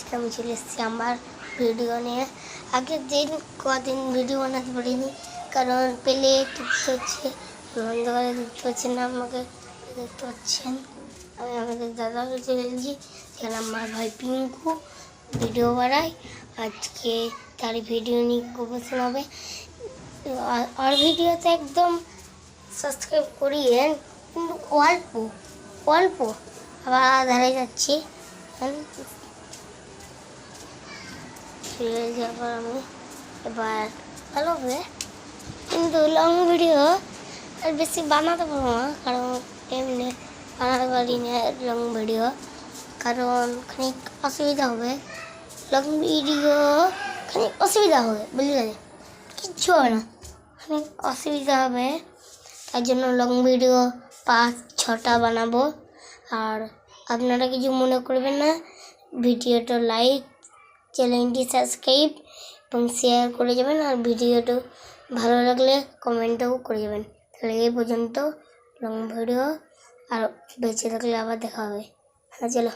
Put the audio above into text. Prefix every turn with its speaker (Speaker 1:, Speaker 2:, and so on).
Speaker 1: আজকে আমি চলে এসেছি আমার ভিডিও নিয়ে। আগের দিন কদিন ভিডিও বানাতে পারিনি, কারণ পেলে টিপতে হচ্ছে, অন্ধকারে দেখতে পাচ্ছেন না আমাকে, দেখতে পাচ্ছেন আমি আমাদের দাদাকে চলে এসেছি। এখানে আমার ভাই পিঙ্কু ভিডিও বানায়, আজকে তার ভিডিও নিয়ে গোপন হবে। আর ভিডিওতে একদম সাবস্ক্রাইব করিয়ে, কিন্তু অল্প অল্প আবার আধারে যাচ্ছি ফিরে যাবার আমি এবার ভালো হবে, কিন্তু লং ভিডিও আর বেশি বানাতে পারবো না, কারণ এমনি বানাতে পারি না লং ভিডিও, কারণ খানিক অসুবিধা হবে। লং ভিডিও খানিক অসুবিধা হবে, বুঝলেন, কিচ্ছু হবে না, খানিক অসুবিধা হবে। তার জন্য লং ভিডিও 5-6টা বানাবো। আর আপনারা কিছু মনে করবেন না, ভিডিওটা লাইক, চ্যানেলটি সাবস্ক্রাইব এবং শেয়ার করে যাবেন। আর ভিডিওটা ভালো লাগলে কমেন্টও করে যাবেন। তাহলে এই পর্যন্ত লং ভিডিও, আর বেঁচে থাকলে আবার দেখা হবে। হ্যাঁ, চলো।